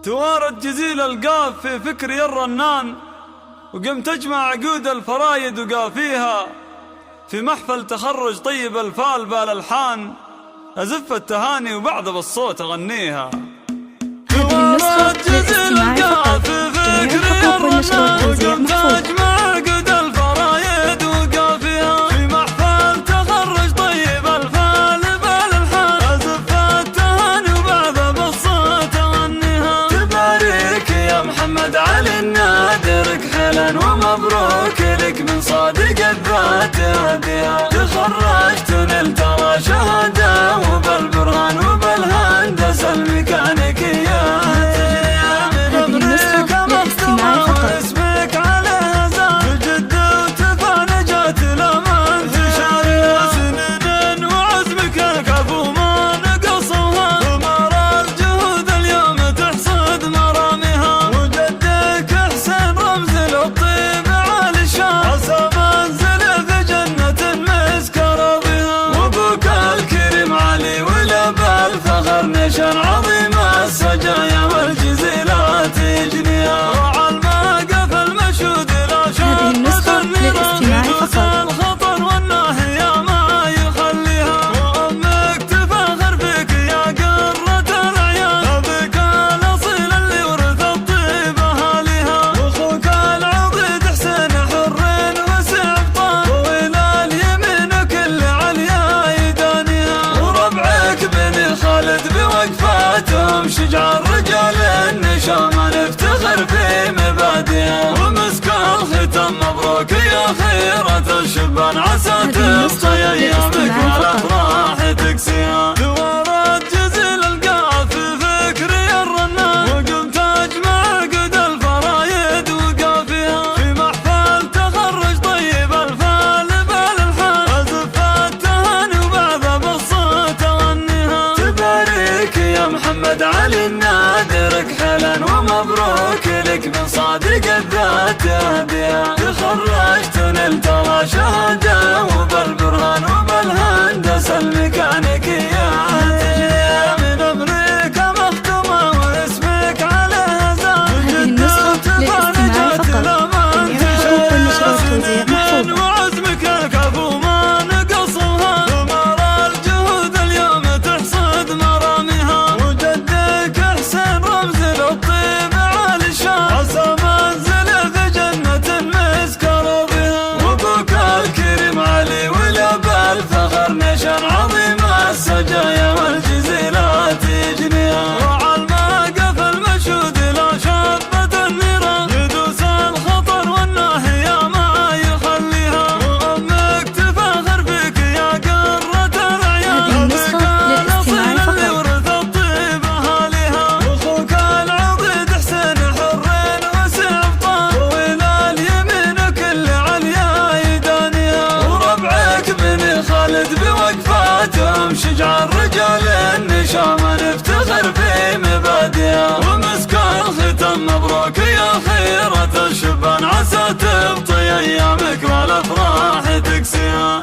توارد جزيل القاف في فكري الرنان، وقمت أجمع عقود الفرايد وقافيها في محفل تخرج طيب الفال بالألحان، أزف التهاني وبعد بالصوت أغنيها. توارد جزيل القاف في فكري الرنان، وقمت أجمع عقود الفرايد وقافيها في محفل تخرج طيب الفال بالألحان، أزف التهاني وبعد بالصوت أغنيها. تبارك يا محمد علي النادر كحلا ومبروك لك من صادق الذات هديها. تخرجت نلت ترى شهادة وبالبرهان وبالهندسة الميكانيكية. اسمك عليها زاد بجد وتفانجت الأمان تشاريها. سنين وعزمك الكفو ما نقصوها، ثمار الجهود اليوم تحصد مرامها. وجدك حسين رمز للطيب عالي الشان، عسى منزله في جنة مسكر بها. وابوك الكريم علي ولا بالفخر نشان عظيم السجايا والجزيلات يجنيها. الخطر والناهية ما يخليها. وأمك تفاخر فيك يا قرة العيال، أبيك الأصيل اللي ورث الطيب أهاليها. وأخوك العضيد حسين حرين وسبطان، طويل اليمين وكل عليا يدانيها. وربعك بني خالد بوقفاتهم شجع الرجال النشامة نفتخر في مبادئها. ومسك الختام مبروك يا خيرة الشبان، عسى تبقى أيامك والأفراح تكسيها. توارد جزيل القاف في فكري الرنان، وقمت أجمع عقد الفرايد وقافيها في محفل تخرج طيب الفال بالألحان، أزف التهاني وبعد بالصوت أغنيها. تبارك يا محمد علي النادر كحلا ومبروك لك من صادق الذات هديها. تخرجت نلت ترى شهادة وبالبرهان وبالهندسة الميكانيكية. من أمريكا مختومة واسمك عليها زاد بجد وتفانجت الأمان تشاريها. سنين وعزمك الكفو ما نقصوها، ثمار الجهود اليوم تحصد مرامها. وجدك حسين رمز للطيب عالي الشان، عسى منزله في جنة مسكر بها. وابوك الكريم علي ولا بالفخر نشان عظيم السجايا والجزيلات يجنيها. وعالموقف المشهود لا شابت النيران، يدوس الخطر والناهية ما يخليها. وأمك تفاخر فيك يا قرة العيال، أبيك الأصيل اللي ورث الطيب أهاليها. وأخوك العضيد حسين حرين وسبطان، طويل اليمين وكل عليا يدانيها. وربعك بني خالد بوقفاتهم شجع الرجال النشامة نفتخر في مبادئها. ومسك الختام مبروك يا خيرة الشبان، عسى تبطي أيامك والأفراح تكسيها.